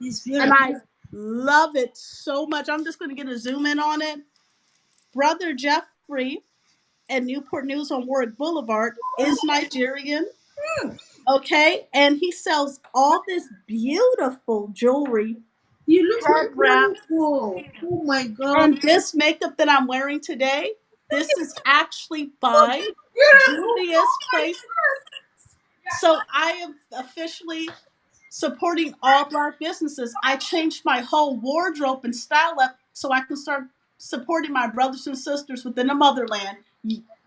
It's And beautiful. I love it so much. I'm just going to get a zoom in on it. Brother Jeffrey at Newport News on Warwick Boulevard is Nigerian. Hmm. Okay. And he sells all this beautiful jewelry, You look so head wraps, beautiful. Oh my God. and this makeup that I'm wearing today. This is actually So by beautiful. Julius Oh my Place. So I am officially supporting all Black businesses. I changed my whole wardrobe and style up so I can start supporting my brothers and sisters within the motherland.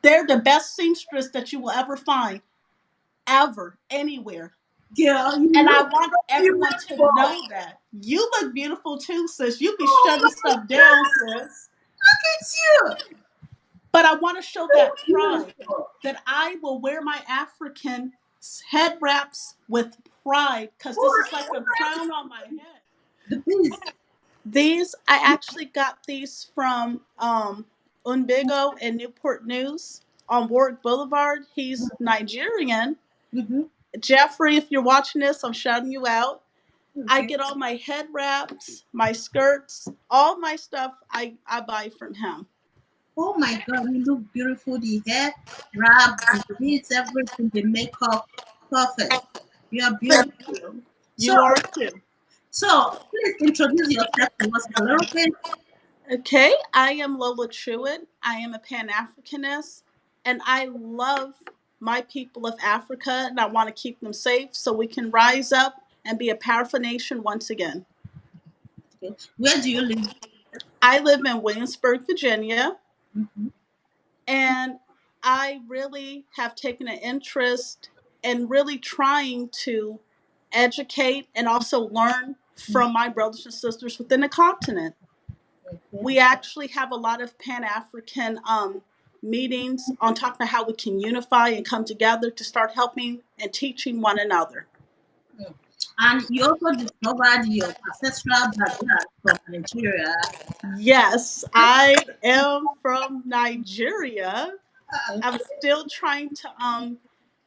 They're the best seamstress that you will ever find, ever, anywhere. girl, you And I look want so everyone to beautiful. know that. You look beautiful too, sis. You be Oh shutting my stuff down, God. sis. Look at you. But I want to show So that pride beautiful. that I will wear my African head wraps with pride because this Oh, is like a crown on my head. the beast. These, I actually got these from Unbigo and Newport News on Warwick Boulevard. He's Nigerian. Mm-hmm. Jeffrey, if you're watching this, I'm shouting you out. I Okay. get all my head wraps, my skirts, all my stuff I buy from him. Oh my God, you look beautiful. The hair, wrap, the beads, everything, the makeup, perfect. You are Thank beautiful. you. So, You are too. please introduce yourself to us a little bit. Okay, I am Lola Truitt. I am a Pan Africanist, and I love my people of Africa, and I want to keep them safe so we can rise up and be a powerful nation once again. Okay. Where do you live? I live in Williamsburg, Virginia, Mm-hmm. and I really have taken an interest in really trying to educate and also learn from my brothers and sisters within the continent. Okay. We actually have a lot of Pan African meetings on talking about how we can unify and come together to start helping and teaching one another. Mm. And you also discovered your ancestral background from Nigeria. Yes, I am from Nigeria. I'm still trying to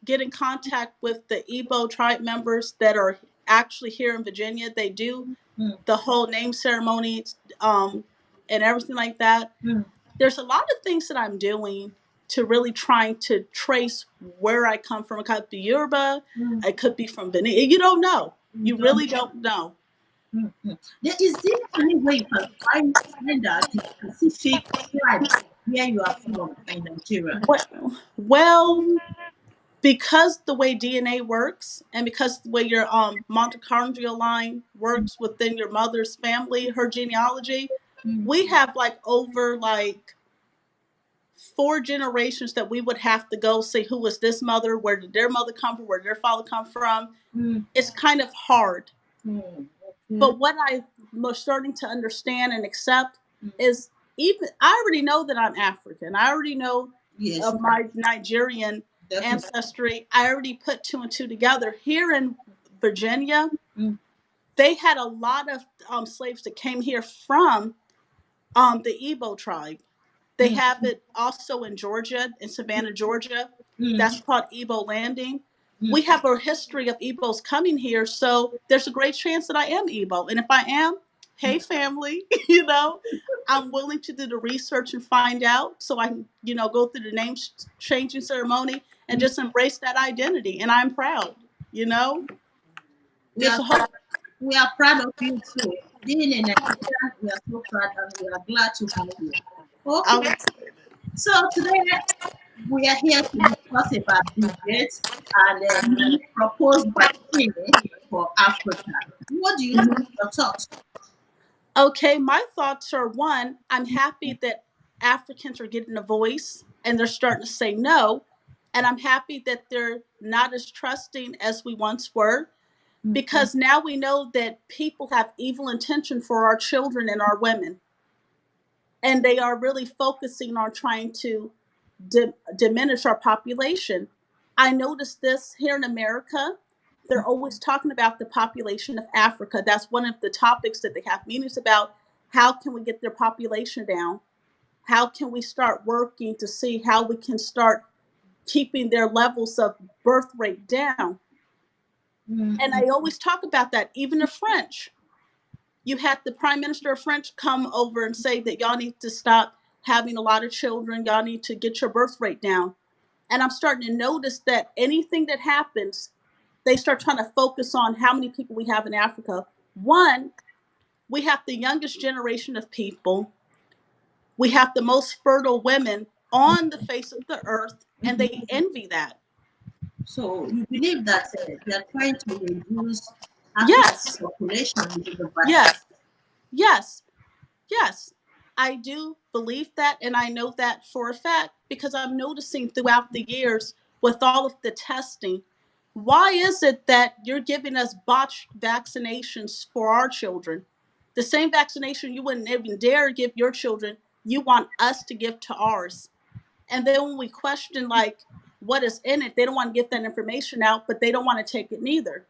get in contact with the Igbo tribe members that are actually here in Virginia. They do Mm, the whole name ceremony and everything like that. mm, There's a lot of things that I'm doing to really trying to trace where I come from. It could be Yoruba, mm. it could be from Benin. You don't know. You You don't. really don't know. Is there any way you can find out the specific tribe where you are from in Nigeria? Well, because the way DNA works and because the way your mitochondrial line works within your mother's family, her genealogy, Mm, we have like over like four generations that we would have to go see who was this mother, where did their mother come from, where did their father come from. mm, It's kind of hard. mm. Okay. But what I'm starting to understand and accept Mm. is even I already know that I'm African. I already know Yes, of my Nigerian definitely. ancestry. I already put two and two together. Here in Virginia, Mm, they had a lot of slaves that came here from the Igbo tribe. They mm, have it also in Georgia, in Savannah, Georgia. mm, That's called Igbo Landing. mm. We have a history of Igbos coming here, so there's a great chance that I am Igbo. And if I am, hey family, I'm willing to do the research and find out so I can, go through the name changing ceremony and just embrace that identity. And I'm proud, you know? We There's are a whole we are proud of you too. Being in Nigeria, we are so proud and we are glad to have you. Okay. I'm So today we are here to discuss about budget and proposed vaccine for Africa. What do you think? Your thoughts? okay, my thoughts are one, I'm happy that Africans are getting a voice and they're starting to say no. And I'm happy that they're not as trusting as we once were Mm, because now we know that people have evil intention for our children and our women. And they are really focusing on trying to diminish our population. I noticed this here in America. They're always talking about the population of Africa. That's one of the topics that they have meetings about. How can we get their population down? How can we start working to see how we can start keeping their levels of birth rate down? mm, And mm, I always talk about that, even the French. You had the Prime Minister of French come over and say that y'all need to stop having a lot of children. Y'all need to get your birth rate down. And I'm starting to notice that anything that happens, they start trying to focus on how many people we have in Africa. One, we have the youngest generation of people. We have the most fertile women on the face of the earth, and they envy that. So you believe that they are trying to reduce African Yes, population with the vaccine? yes, yes. Yes, I do believe that, and I know that for a fact because I'm noticing throughout the years with all of the testing. Why is it that you're giving us botched vaccinations for our children? The same vaccination you wouldn't even dare give your children, you want us to give to ours. And then when we question, like, what is in it, they don't want to give that information out, but they don't want to take it neither.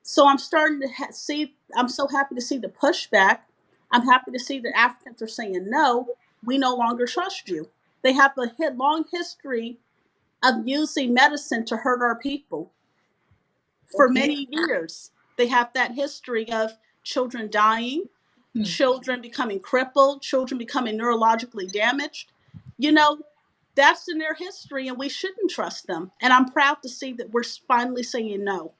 So I'm starting to see, I'm so happy to see the pushback. I'm happy to see that Africans are saying, no, we no longer trust you. They have a long history of using medicine to hurt our people for Okay. many years. They have that history of children dying, Hmm. children becoming crippled, children becoming neurologically damaged. You know, that's in their history, and we shouldn't trust them. And I'm proud to see that we're finally saying no.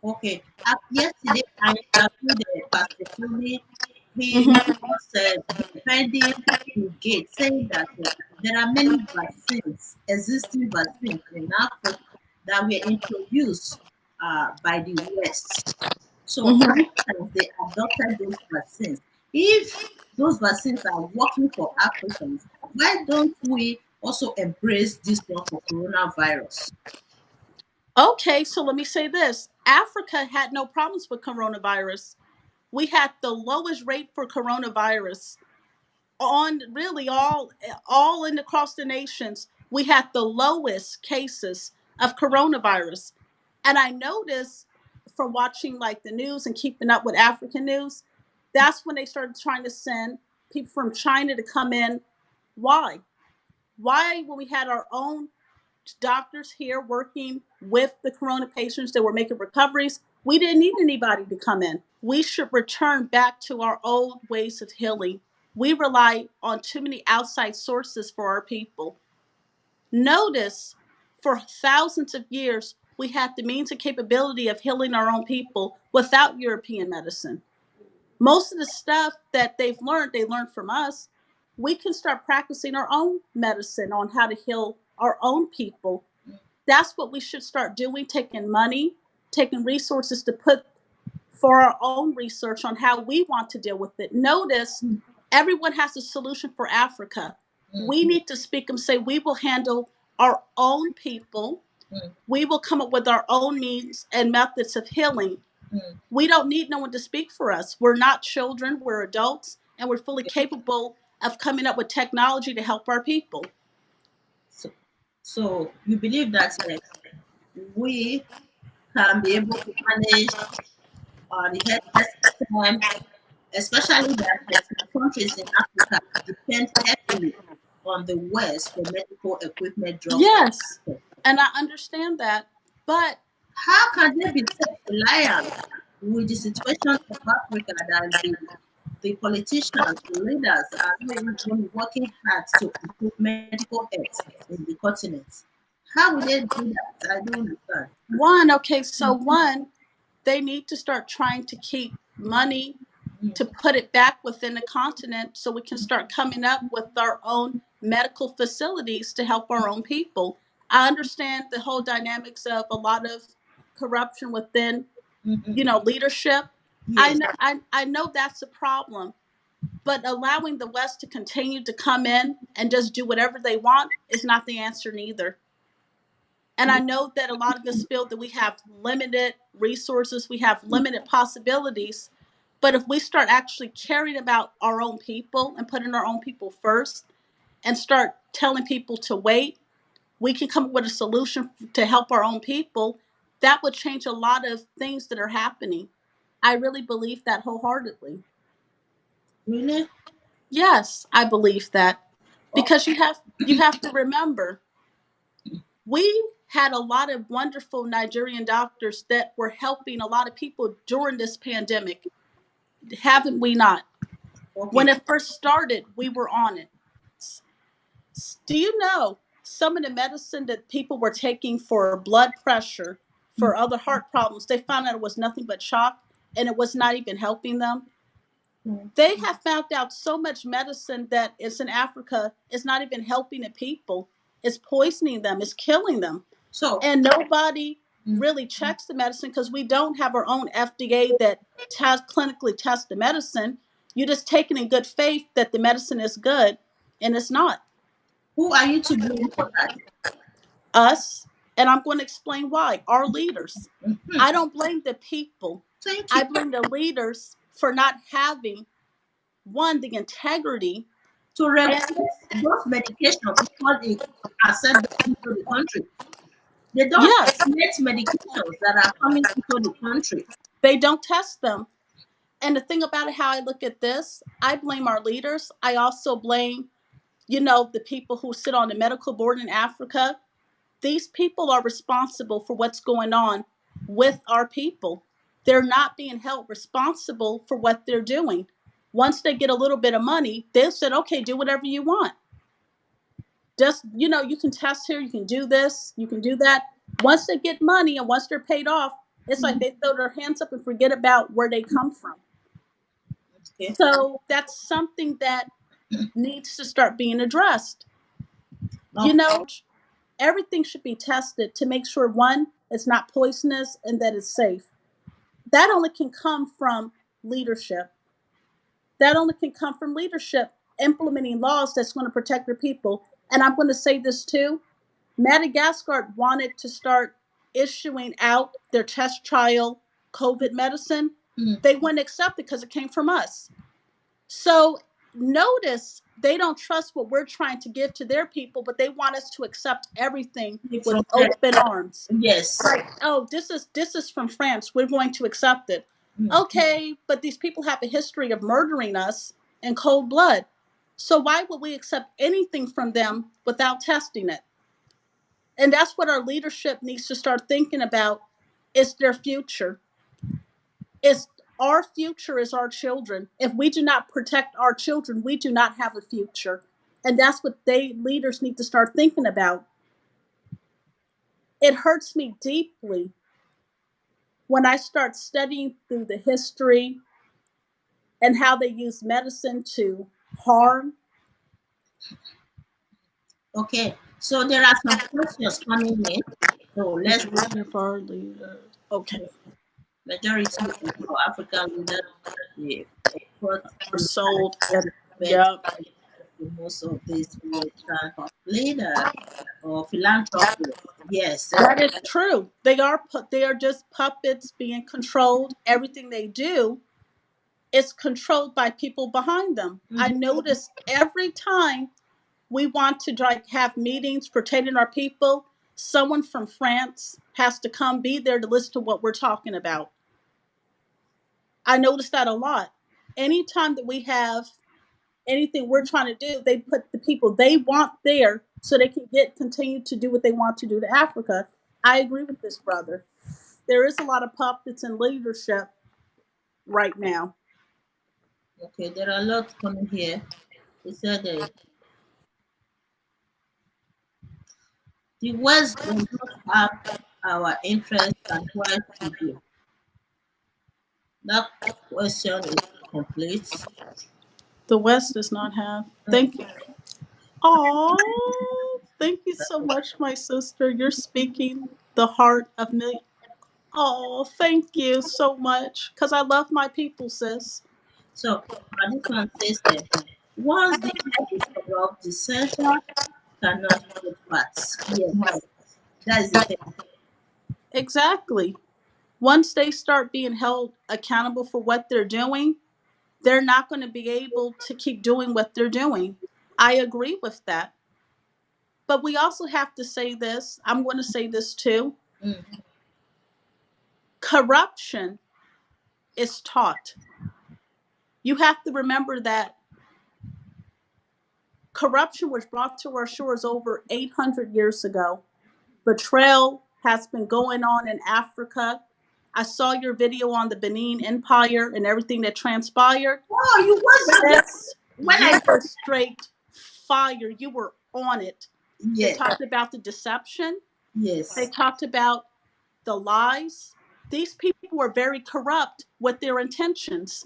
Okay. Yesterday, I interviewed Pastor Tony. He Hmm. was defending the gate, saying that there are many vaccines, existing vaccines in Africa that were introduced by the West. So Hmm. Africans, they adopted those vaccines. If those vaccines are working for Africans, why don't we also embrace this one for coronavirus? Okay, so let me say this. Africa had no problems with coronavirus. We had the lowest rate for coronavirus on really all in across the nations. We had the lowest cases of coronavirus. And I noticed from watching like the news and keeping up with African news, that's when they started trying to send people from China to come in. Why? Why when we had our own doctors here working with the corona patients that were making recoveries, we didn't need anybody to come in. We should return back to our old ways of healing. We rely on too many outside sources for our people. Notice for thousands of years, we had the means and capability of healing our own people without European medicine. Most of the stuff that they learned from us. We can start practicing our own medicine on how to heal our own people. That's what we should start doing, taking money, taking resources to put for our own research on how we want to deal with it. Notice everyone has a solution for Africa. Mm, We need to speak and say we will handle our own people. mm, We will come up with our own means and methods of healing. mm. We don't need no one to speak for us. We're not children, we're adults, and we're fully capable of coming up with technology to help our people. So, so you believe that we can be able to manage the healthcare system, especially that some countries in Africa depend heavily on the West for medical equipment, drugs, Yes, and and I understand that. But how can they be self-reliant with the situation of Africa that the politicians, the leaders are not even working hard to improve medical health in the continent? How will they do that? I don't understand. one, they need to start trying to keep money Mm, to put it back within the continent so we can start coming up with our own medical facilities to help our own people. I understand the whole dynamics of a lot of corruption within, mm, mm, mm. leadership. Yes. I know that's a problem, but allowing the West to continue to come in and just do whatever they want is not the answer neither. And I know that a lot of us feel that we have limited resources, we have limited possibilities. But if we start actually caring about our own people and putting our own people first and start telling people to wait, we can come up with a solution to help our own people. That would change a lot of things that are happening. I really believe that wholeheartedly. Really? Yes, I believe that. Oh, Because you have to remember, we had a lot of wonderful Nigerian doctors that were helping a lot of people during this pandemic. Haven't we not? When Okay. it first started, we were on it. Do you know some of the medicine that people were taking for blood pressure, Mm, for other heart problems, they found out it was nothing but chalk and it was not even helping them? mm. They have found out so much medicine that is in Africa is not even helping the people. It's poisoning them, it's killing them. So, And nobody mm, really checks the medicine because we don't have our own FDA that clinically tests the medicine. You just take it in good faith that the medicine is good, and it's not. who are you to blame for that? Us, and I'm going to explain why. Our leaders. Mhm. I don't blame the people. Thank you. I blame the leaders for not having, one, the integrity. To regulate And those medications before they accept them into the country. They don't yes, regulate medications that are coming into the country. they don't test them. And the thing about it, how I look at this, I blame our leaders. I also blame, the people who sit on the medical board in Africa. These people are responsible for what's going on with our people. They're not being held responsible for what they're doing. Once they get a little bit of money, they said, okay, do whatever you want. Just, you can test here, you can do this, you can do that. Once they get money and once they're paid off, it's like Mm, they throw their hands up and forget about where they come from. okay. So that's something that needs to start being addressed. You Okay. know, everything should be tested to make sure, one, it's not poisonous and that it's safe. That only can come from leadership. That only can come from leadership implementing laws that's going to protect their people. And I'm going to say this too. Madagascar wanted to start issuing out their test trial COVID medicine. Mm, They wouldn't accept it because it came from us. So notice they don't trust what we're trying to give to their people, but they want us to accept everything with from there. open arms. Yes. Like, oh, this is from France. We're going to accept it. Mm, Okay, but these people have a history of murdering us in cold blood. So why would we accept anything from them without testing it? And that's what our leadership needs to start thinking about. Is their future. Is our future is our children. If we do not protect our children, we do not have a future. And that's what they leaders need to start thinking about. It hurts me deeply when I start studying through the history and how they use medicine to harm. okay. So there are some questions coming in. So let's Majority of our leaders. Okay. majority of our African leaders they put Are in sold. respect Yep. to most of these Western leaders or philanthropists. Yes. That is true. They are just puppets being controlled. Everything they do is controlled by people behind them. I Mhm. notice every time we want to like have meetings pertaining our people, someone from France has to come be there to listen to what we're talking about. I notice that a lot. Anytime that we have anything we're trying to do, they put the people they want there so they can continue to do what they want to do to Africa. I agree with this brother. There is a lot of puppets in leadership right now. Okay, there are a lot coming here. He said the West does not have our interests and why should you? That question is complete. The West does not have. Mm. Thank you. Oh, thank you so much, my sister. You're speaking the heart of me. Oh, thank you so much. Because I love my people, sis. So, this one says once the head is corrupt, the center cannot hold facts. Yes, that is the thing. Exactly. Once they start being held accountable for what they're doing, they're not going to be able to keep doing what they're doing. I agree with that. But we also have to say this. I'm going to say this too. Mm. Corruption is taught. You have to remember that corruption was brought to our shores over 800 years ago. Betrayal has been going on in Africa. I saw your video on the Benin Empire and everything that transpired. Oh, you watched that Sis, when I you were straight fire. You were on it. They yes, talked about the deception. They yes, talked about the lies. These people were very corrupt with their intentions.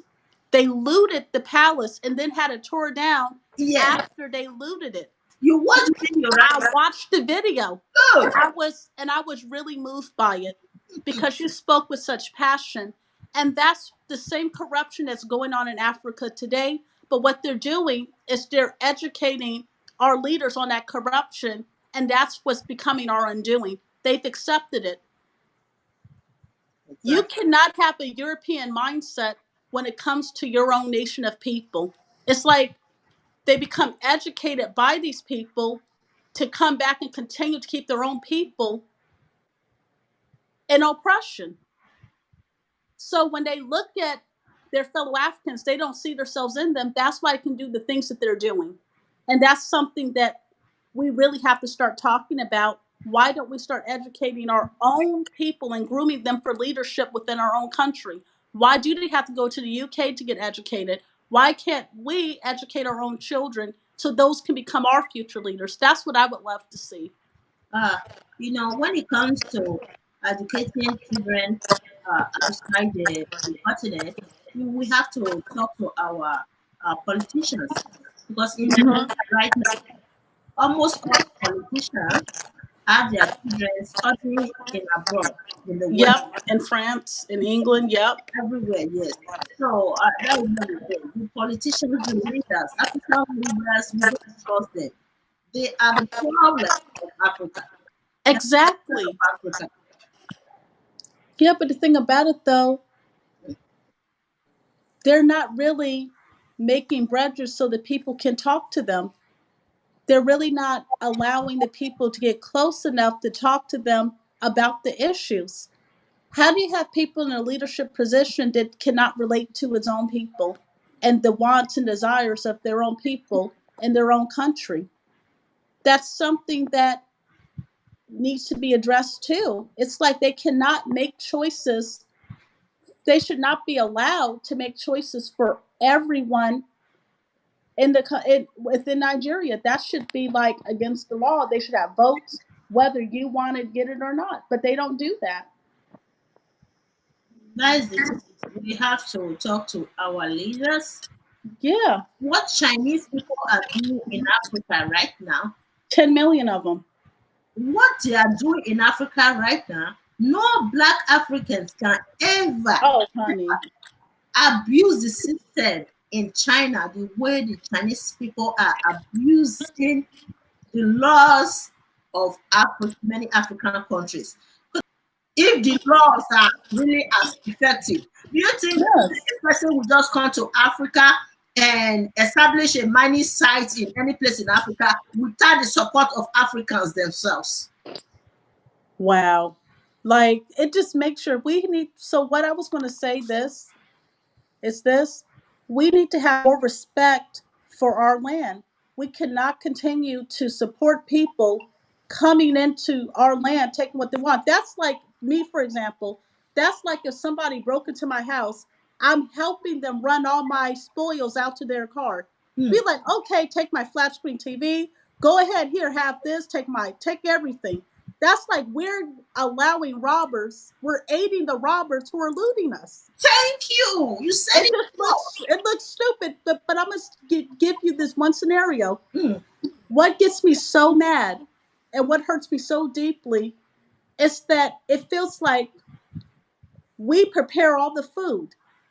They looted the palace and then had it tore down yes. after they looted it. You watch video, right? I watched the video Good. and I was really moved by it because you spoke with such passion. And that's the same corruption that's going on in Africa today. But what they're doing is they're educating our leaders on that corruption, and that's what's becoming our undoing. They've accepted it. You Exactly. cannot have a European mindset when it comes to your own nation of people. It's like they become educated by these people to come back and continue to keep their own people in oppression. So when they look at their fellow Africans, they don't see themselves in them. That's why they can do the things that they're doing. And that's something that we really have to start talking about. Why don't we start educating our own people and grooming them for leadership within our own country? Why do they have to go to the UK to get educated? Why can't we educate our own children so those can become our future leaders? That's what I would love to see. Uh, when it comes to educating children outside the continent, we have to talk to our politicians because in Nigeria Mhm. right now, almost all politicians have their children studying in abroad, in the West, Yep. In France, in England, yep. everywhere, yes. So that is not the thing. The politicians, the leaders, African leaders, we don't trust them. They are the problem of Africa. They are the problem Exactly. of Africa. Yeah, but the thing about it though, they're not really making bridges so that people can talk to them. They're really not allowing the people to get close enough to talk to them about the issues. How do you have people in a leadership position that cannot relate to its own people and the wants and desires of their own people in their own country? That's something that needs to be addressed too. It's like they cannot make choices. They should not be allowed to make choices for everyone within Nigeria. That should be like against the law. They should have votes whether you want to get it or not. But they don't do that. That is the thing. We have to talk to our leaders. Yeah, What Chinese people are doing in Africa right now, 10 million of them. what they are doing in Africa right now, no black Africans can ever Oh, honey. abuse the system in China the way the Chinese people are abusing the laws of many African countries. If the laws are really as effective, do you think Yes. this person will just come to Africa and establish a mining site in any place in Africa without the support of Africans themselves? Wow. Like it just makes sure we need. So what I was going to say is this: we need to have more respect for our land. We cannot continue to support people coming into our land, taking what they want. That's like me, for example. That's like if somebody broke into my house, I'm helping them run all my spoils out to their car. Hmm. Be like, okay, take my flat screen TV. Go ahead, here, have this. Take everything. That's like we're allowing robbers. We're aiding the robbers who are looting us. Thank you. You said It it just before. looks stupid, but I'm gonna give you this one scenario. Hmm. What gets me so mad and what hurts me so deeply is that it feels like we prepare all the food.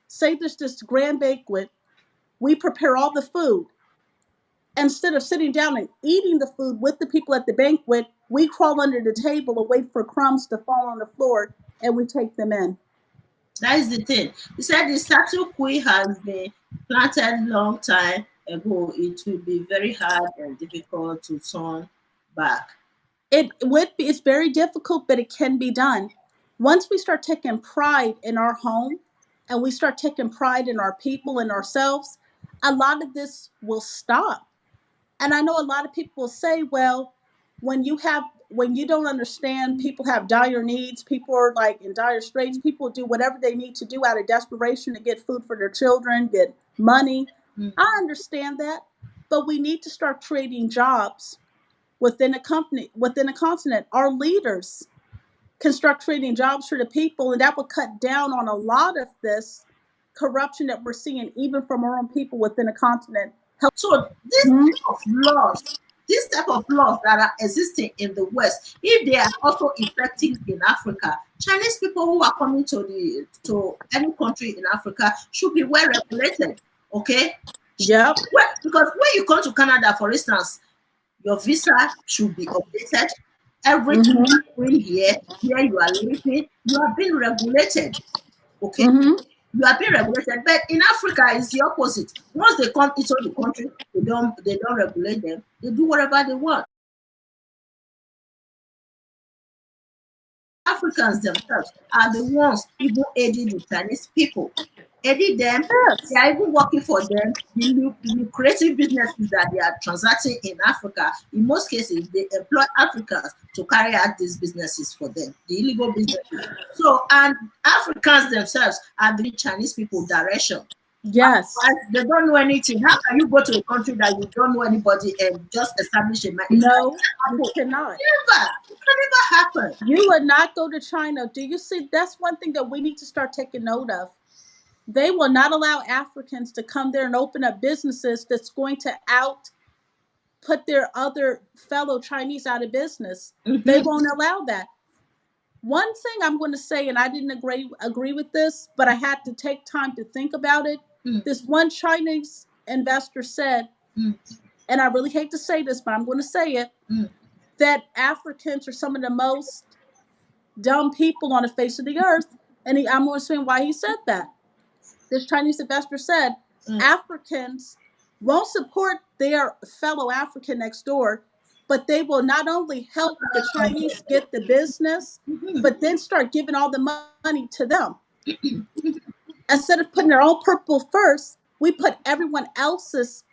Say there's this grand banquet, we prepare all the food. Instead of sitting down and eating the food with the people at the banquet, we crawl under the table and wait for crumbs to fall on the floor and we take them in. That is the thing. You said the statue queen has been planted long time ago. It will be very hard and difficult to turn back. It's very difficult, but it can be done. Once we start taking pride in our home and we start taking pride in our people and ourselves, a lot of this will stop. And I know a lot of people will say, well, when you have when you don't understand, people have dire needs, people are like in dire straits, people do whatever they need to do out of desperation to get food for their children, get money. mm. I understand that, but we need to start creating jobs within a company, within a continent. Our leaders can start creating jobs for the people, and that will cut down on a lot of this corruption that we're seeing, even from our own people within a continent. So Mhm. this type of laws that are existing in the West, if they are also effective in Africa, Chinese people who are coming to any country in Africa should be well regulated. Okay, Yep. well, because when you come to Canada, for instance, your visa should be updated. Everything you Hmm. are doing here, where you are living, you are being regulated. Okay, Hmm. you are being regulated. But in Africa, it's the opposite. Once they come into the country, they don't regulate them. They do whatever they want. Africans themselves are the ones even aiding the Chinese people, aiding them. They Yes. are even working for them. The lucrative businesses that they are transacting in Africa, in most cases, they employ Africans to carry out these businesses for them, the illegal businesses. So, and Africans themselves are the Chinese people direction. Yes. They don't know anything. How can you go to a country that you don't know anybody and just establish a marriage? It No, can you happen. cannot. Never. It can never happen. You would not go to China. Do you see? That's one thing that we need to start taking note of. They will not allow Africans to come there and open up businesses that's going to out put their other fellow Chinese out of business. They Mhm. won't allow that. One thing I'm going to say, and I didn't agree with this, but I had to take time to think about it. Mm, This one Chinese investor said, mm, and I really hate to say this, but I'm going to say it, mm, that Africans are some of the most dumb people on the face of the earth. And I'm going to explain why he said that. This Chinese investor said mm. Africans won't support their fellow African next door, but they will not only help the Chinese get the business, Mhm. but then start giving all the money to them. Instead of putting their own purple first, we put everyone else's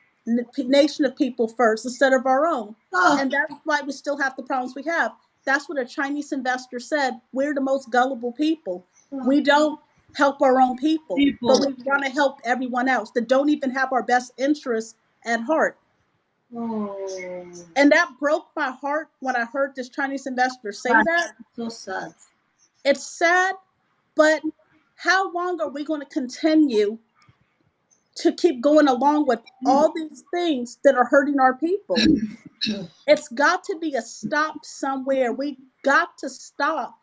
nation of people first instead of our own. Oh, And that's why we still have the problems we have. That's what a Chinese investor said. We're the most gullible people. oh, We don't help our own people, but people. we want to help everyone else that don't even have our best interests at heart. Oh, And that broke my heart when I heard this Chinese investor say sad. that. So sad. It's sad, but how long are we going to continue to keep going along with all these things that are hurting our people? It's got to be a stop somewhere. We got to stop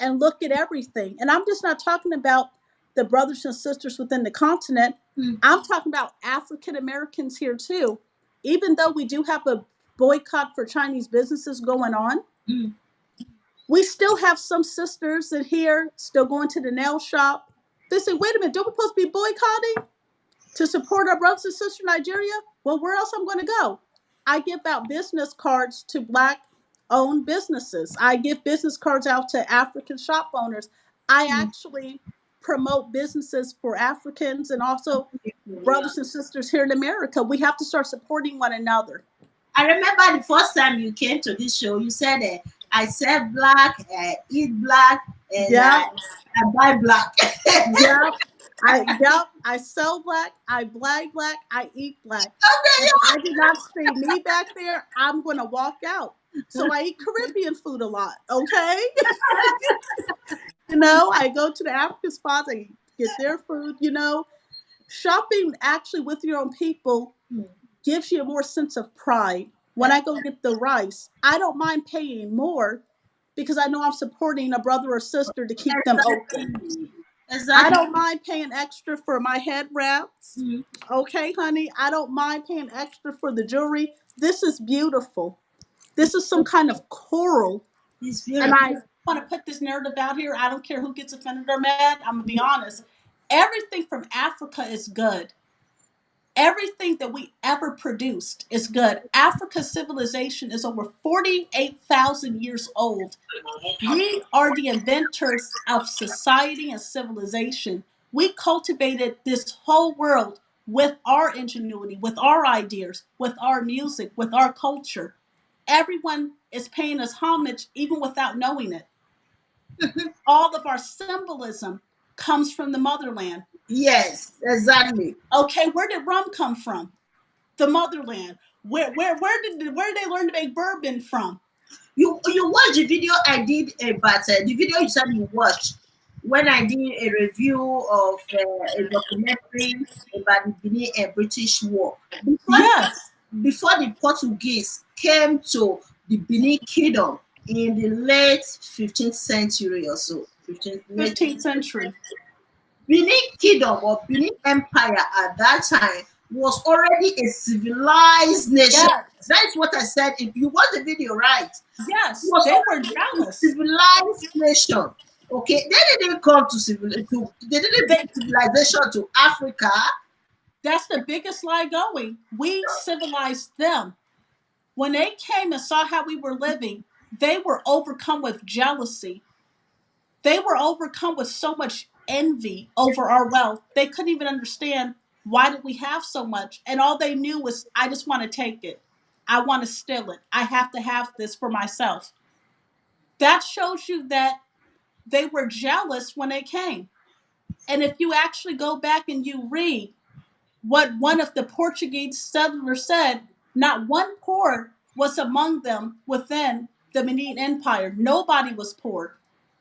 and look at everything. And I'm just not talking about the brothers and sisters within the continent. Mm, I'm talking about African Americans here too. Even though we do have a boycott for Chinese businesses going on, mm. we still have some sisters in here still going to the nail shop. They say, wait a minute, don't we supposed to be boycotting to support our brothers and sisters in Nigeria? Well, where else I'm going to go? I give out business cards to black owned businesses. I give business cards out to African shop owners. I actually promote businesses for Africans and also Yeah. brothers and sisters here in America. We have to start supporting one another. I remember the first time you came to this show, you said, I sell black, eat black, and Yep, I buy black. yep. I sell black, I buy black, I eat black. If I do not see me back there, I'm gonna walk out. So I eat Caribbean food a lot, okay? I go to the African spots, I get their food, Shopping actually with your own people gives you a more sense of pride. When I go get the rice, I don't mind paying more because I know I'm supporting a brother or sister to keep them open. Exactly. I Exactly. don't mind paying extra for my head wraps. Mm. Okay, honey, I don't mind paying extra for the jewelry. This is beautiful. This is some kind of coral. It's And beautiful. I want to put this narrative out here. I don't care who gets offended or mad. I'm going to be honest. Everything from Africa is good. Everything that we ever produced is good. Africa's civilization is over 48,000 years old. We are the inventors of society and civilization. We cultivated this whole world with our ingenuity, with our ideas, with our music, with our culture. Everyone is paying us homage even without knowing it. All of our symbolism comes from the motherland. Yes, exactly. Okay, where did rum come from? The motherland. Where did they learn to make bourbon from? You watched the video I did about the video you said you watched when I did a review of a documentary about the Benin and British War. Yes, Before the Portuguese came to the Benin Kingdom in the late 15th century or so, 15th, late 15th century. Benin Kingdom or Benin Empire at that time was already a civilized nation. Yes, That's what I said. If you watch the video, right? It yes, was they were already a jealous. civilized nation. Okay, they didn't come to they didn't bring They, civilization to Africa. that's the biggest lie going. We civilized them. When they came and saw how we were living, they were overcome with jealousy. They were overcome with so much envy over our wealth. They couldn't even understand why did we have so much. And all they knew was, I just want to take it. I want to steal it. I have to have this for myself. That shows you that they were jealous when they came. And if you actually go back and you read what one of the Portuguese settlers said, not one poor was among them within the Benin Empire. Nobody was poor.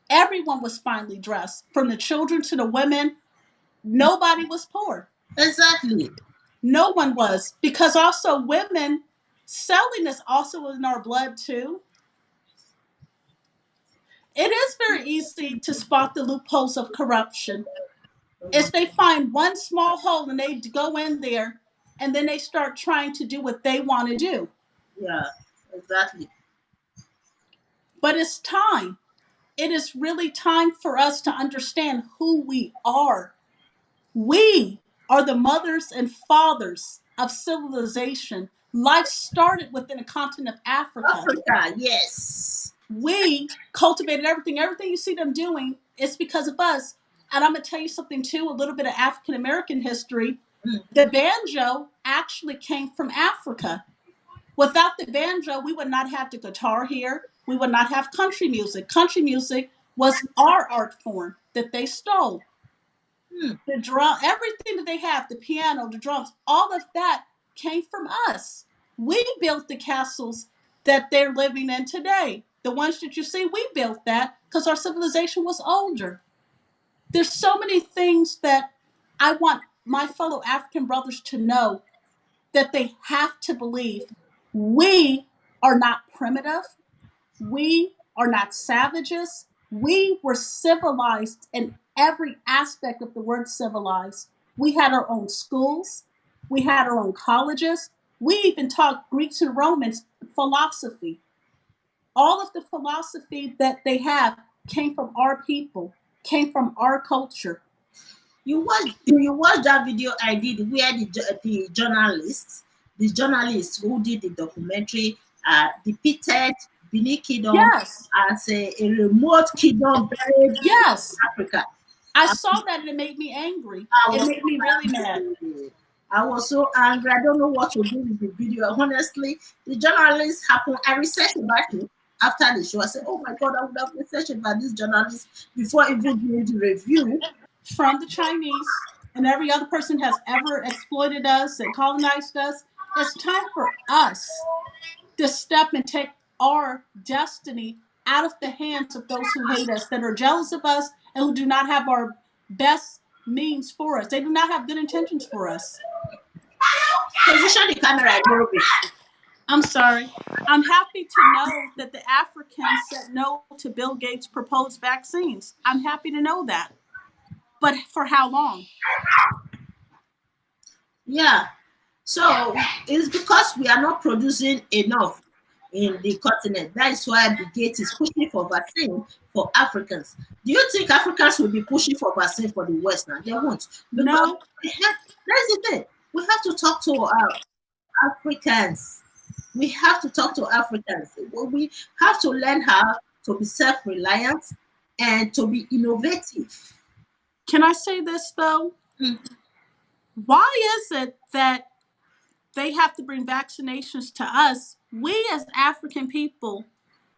Everyone was finely dressed, from the children to the women. Nobody was poor. Exactly. No one was. Because also, women selling is also in our blood too. It is very easy to spot the loopholes of corruption. Is they find one small hole and they go in there and then they start trying to do what they want to do. Yeah, exactly. But it's time. It is really time for us to understand who we are. We are the mothers and fathers of civilization. Life started within the continent of Africa. Africa, yes. We cultivated everything. Everything you see them doing is because of us. And I'm going to tell you something too, a little bit of African American history. The banjo actually came from Africa. Without the banjo, we would not have the guitar here. We would not have country music. Country music was our art form that they stole. Hmm. The drum, everything that they have, the piano, the drums, all of that came from us. We built the castles that they're living in today. The ones that you see, we built that because our civilization was older. There's so many things that I want my fellow African brothers to know, that they have to believe. We are not primitive. We are not savages. We were civilized in every aspect of the word civilized. We had our own schools. We had our own colleges. We even taught Greeks and Romans philosophy. All of the philosophy that they have came from our people, came from our culture. You watch that video I did where the journalists who did the documentary depicted Benin Kingdom Yes, as a remote kingdom buried in yes. Africa. I saw that and it made me angry. I It was made me really so mad. angry. I was so angry. I don't know what to do with the video. Honestly, the journalist happened. I researched about it after the show. I said, "Oh my God, I would have researched about this journalist before even doing the review." From the Chinese and every other person has ever exploited us and colonized us. It's time for us to step and take our destiny out of the hands of those who hate us, that are jealous of us, and who do not have our best means for us. They do not have good intentions for us. Position the camera a little bit. I'm sorry. I'm happy to know that the Africans said no to Bill Gates' proposed vaccines. I'm happy to know that. But for how long? Yeah. So it's because we are not producing enough in the continent. That is why Bill Gates is pushing for vaccine for Africans. Do you think Africans will be pushing for vaccine for the West now? They won't. Because No. that's the thing. We have to talk to our Africans. We have to talk to Africans. We have to learn how to be self-reliant and to be innovative. Can I say this though? Mm. Why is it that they have to bring vaccinations to us. We as African people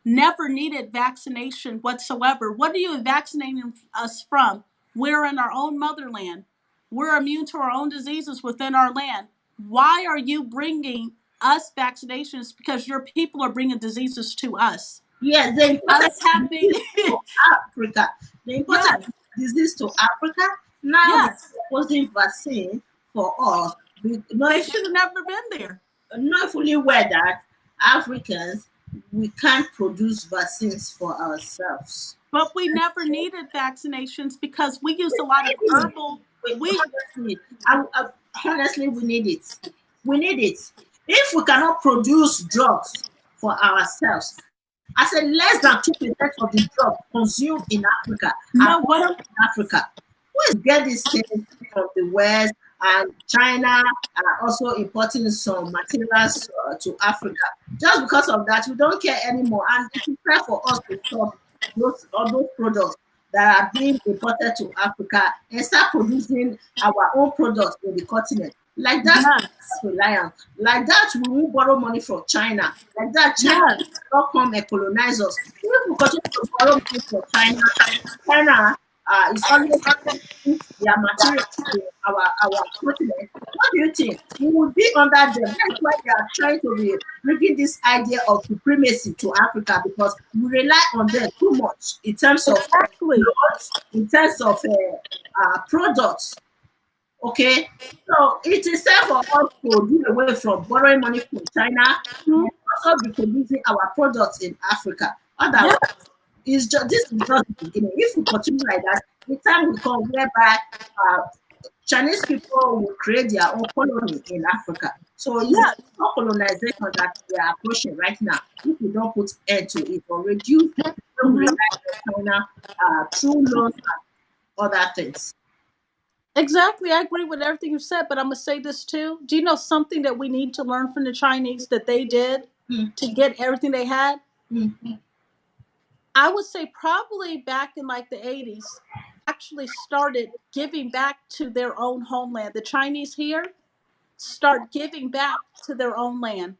never needed vaccination whatsoever. What are you vaccinating us from? We're in our own motherland. We're immune to our own diseases within our land. Why are you bringing us vaccinations? Because your people are bringing diseases to us. Yes, they imported Us having, disease to Africa. They imported yes, disease to Africa. Now they're yes, proposing vaccine for us. they Knowing, should have never been there. knowing fully well that Africans, we can't produce vaccines for ourselves. But we never needed vaccinations because we used a lot of We, herbal. we, We honestly, honestly, we need it. We need it. If we cannot produce drugs for ourselves, I said less than 2% of the drugs consumed in Africa are know made what? in Africa. Who is get these things from the West, and China are also importing some materials to Africa. Just because of that, we don't care anymore. And it is time for us to stop those products that are being imported to Africa and start producing our own products in the continent. Like that, Yes, reliance. Like that, we won't borrow money from China. Like that, China yes, will not come and colonize us. If we continue to borrow money from China, China is always bringing their material to our continent. What do you think? We will be under them. That's why they are trying to be bringing this idea of supremacy to Africa, because we rely on them too much in terms of exactly. loans, in terms of products. Okay, so it is time for us to do away from borrowing money from China Mhm. and also be producing our products in Africa. Otherwise, Yes, this is just the beginning. If we continue like that, the time will come whereby uh, Chinese people will create their own colony in Africa. So it's yes. not colonization that we are approaching right now. If we don't put end to it or reduce the way we Mhm. rely on China through loans and other things. Exactly. I agree with everything you said, but I'm going to say this too. Do you know something that we need to learn from the Chinese that they did Mm, to get everything they had? mm. I would say probably back in like the 80s, actually started giving back to their own homeland. The Chinese here start giving back to their own land.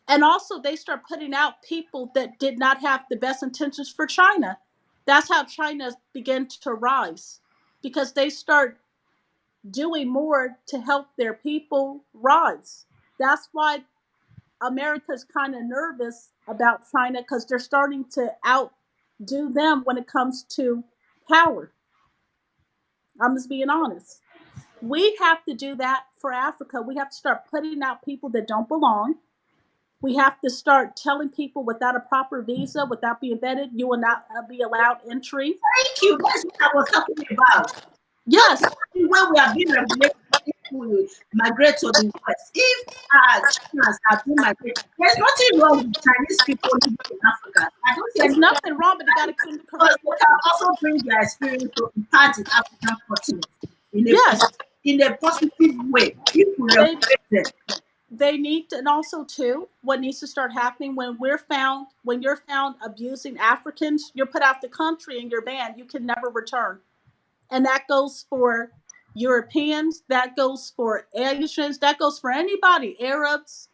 And also, they start putting out people that did not have the best intentions for China. That's how China began to rise because they start doing more to help their people rise. That's why America's kind of nervous about China because they're starting to outdo them when it comes to power. I'm just being honest. We have to do that for Africa. We have to start putting out people that don't belong. We have to start telling people without a proper visa, without being vetted, you will not be allowed entry. Thank you. That's what I was talking about. That's Yes, when we are being regulated, if we migrate to the West. If Chinese have been migrated, there's nothing wrong with Chinese people living in Africa. I don't see it's anything nothing wrong, but they got to come the because correct they can way. also bring their experience to impart the African continent in a Yes, positive way if we they regulate them. they need to, and also too, what needs to start happening when you're found abusing Africans, you're put out the country and you're banned. You can never return. And that goes for Europeans, that goes for Asians, that goes for anybody, Arabs,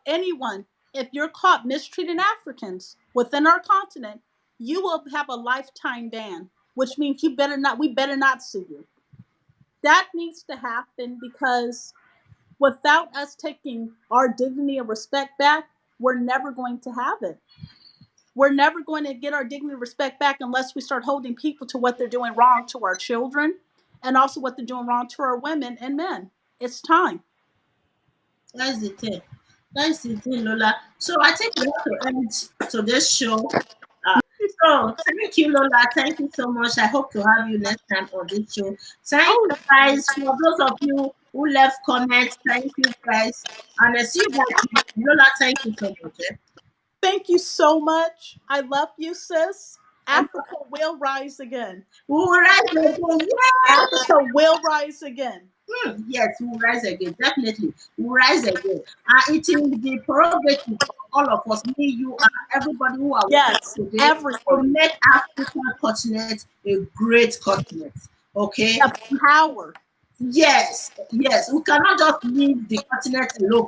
anyone. If you're caught mistreating Africans within our continent, you will have a lifetime ban, which means we better not sue you. That needs to happen because without us taking our dignity and respect back, we're never going to have it. We're never going to get our dignity and respect back unless we start holding people to what they're doing wrong to our children and also what they're doing wrong to our women and men. It's time. That's the thing. That's the thing, Lola. So I think we have to end today's show. So thank you, Lola. Thank you so much. I hope to have you next time on this show. Thank Oh, you, guys. For those of you who left comments, thank you, guys. And I see you guys. Lola, thank you so much. thank you so much. I love you, sis. Africa will rise again. We will rise again. Africa will rise again. Yes, we will rise again. Definitely. We will rise again. It is the prerogative of all of us, me, you, and everybody who are watching Yes, today, to everyone. make African continent a great continent. Okay? The power. Yes, yes. We cannot just leave the continent alone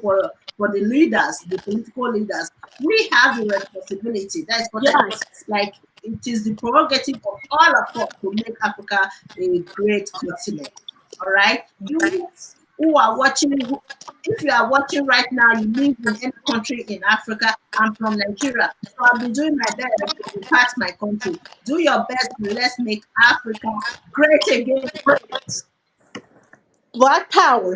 for the leaders, the political leaders. We have the responsibility. That is what I mean. Yes. Like it is the prerogative of all of us to make Africa a great continent. All right. You Yes. who are watching, if you are watching right now, you live in any country in Africa. I'm from Nigeria, so I'll be doing my best to impact my country. Do your best and let's make Africa great again. Black power.